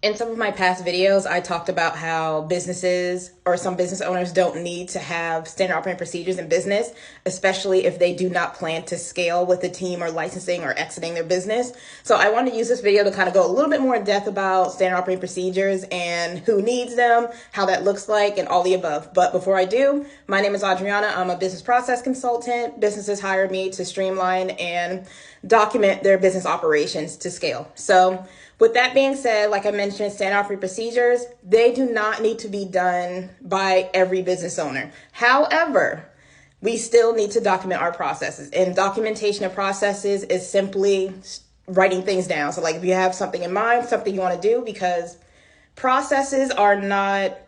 In some of my past videos, I talked about how businesses or some business owners don't need to have standard operating procedures in business, especially if they do not plan to scale with a team or licensing or exiting their business. So I want to use this video to kind of go a little bit more in depth about standard operating procedures and who needs them, how that looks like, and all the above. But before I do, my name is Adriana. I'm a business process consultant. Businesses hire me to streamline and document their business operations to scale. So with that being said, like I mentioned, standard operating procedures, they do not need to be done by every business owner. However, we still need to document our processes. And documentation of processes is simply writing things down. So like if you have something in mind, something you want to do, because processes are not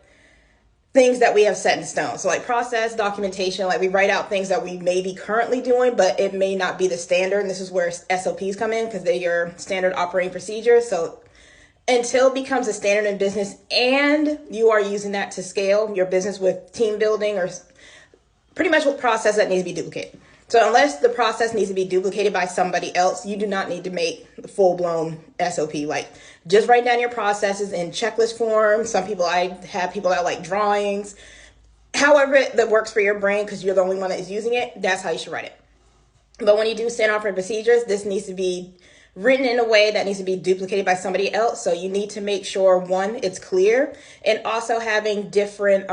things that we have set in stone. So like process documentation, like we write out things that we may be currently doing, but it may not be the standard. And this is where SOPs come in because they're your standard operating procedures. So until it becomes a standard in business and you are using that to scale your business with team building or pretty much with process that needs to be duplicated. So unless the process needs to be duplicated by somebody else, you do not need to make a full-blown SOP. Like just write down your processes in checklist form. Some people, I have people that like drawings. However that works for your brain because you're the only one that is using it, that's how you should write it. But when you do standard operating procedures, this needs to be written in a way that needs to be duplicated by somebody else. So you need to make sure, one, it's clear, and also having different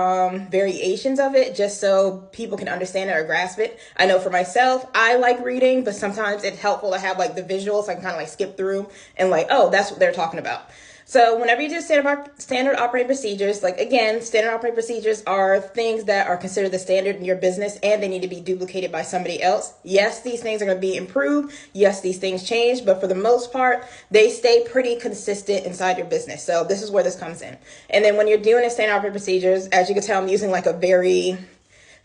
variations of it just so people can understand it or grasp it. I know for myself, I like reading, but sometimes it's helpful to have like the visuals so I can kind of like skip through and like, oh, that's what they're talking about. So whenever you do standard operating procedures, like again, standard operating procedures are things that are considered the standard in your business and they need to be duplicated by somebody else. Yes, these things are going to be improved. Yes, these things change, but for the most part, they stay pretty consistent inside your business. So this is where this comes in. And then when you're doing a standard operating procedures, as you can tell, I'm using like a very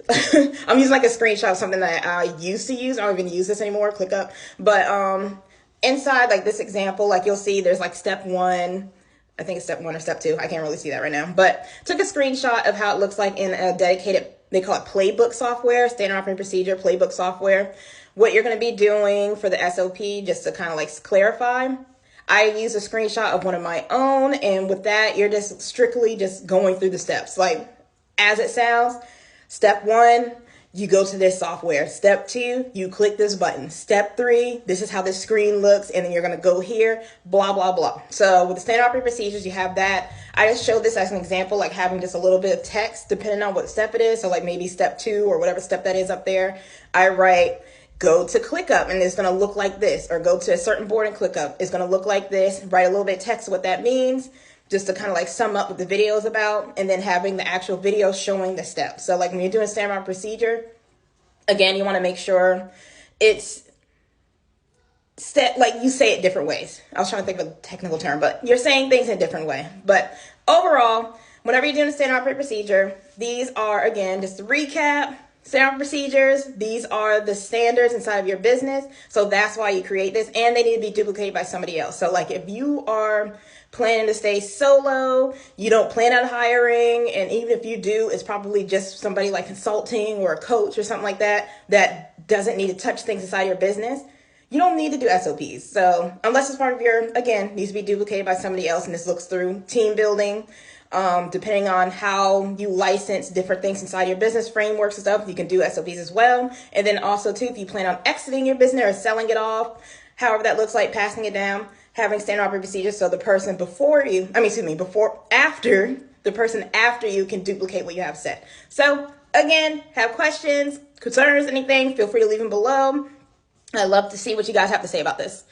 I'm using like a screenshot of something that I used to use. I don't even use this anymore, ClickUp. But inside like this example, like you'll see there's like step one. I think it's step one or step two. I can't really see that right now, but took a screenshot of how it looks like in a dedicated, they call it Playbook software, standard operating procedure, Playbook software. What you're going to be doing for the SOP, just to kind of like clarify, I use a screenshot of one of my own. And with that, you're just strictly just going through the steps. Like as it sounds, step one, you go to this software. Step two, you click this button. Step three, this is how this screen looks. And then you're going to go here, blah, blah, blah. So with the standard operating procedures, you have that. I just showed this as an example, like having just a little bit of text depending on what step it is. So like maybe step two or whatever step that is up there. I write, go to ClickUp and it's going to look like this, or go to a certain board and ClickUp. It's going to look like this. Write a little bit of text what that means, just to kind of like sum up what the video is about, and then having the actual video showing the steps. So like when you're doing standard operating procedure, again, you want to make sure it's like you say it different ways. I was trying to think of a technical term, but you're saying things in a different way. But overall, whenever you're doing a standard operating procedure, these are, again, just to recap, standard procedures, these are the standards inside of your business. So that's why you create this, and they need to be duplicated by somebody else. So like if you are planning to stay solo, you don't plan on hiring, and even if you do, it's probably just somebody like consulting or a coach or something like that that doesn't need to touch things inside your business, you don't need to do SOPs. So unless it's part of your, again, needs to be duplicated by somebody else, and this looks through team building, depending on how you license different things inside your business frameworks and stuff, you can do SOPs as well. And then also too, if you plan on exiting your business or selling it off, however that looks like, passing it down, having standard operating procedures so the person after, the person after you can duplicate what you have said. So again, have questions, concerns, anything, feel free to leave them below. I'd love to see what you guys have to say about this.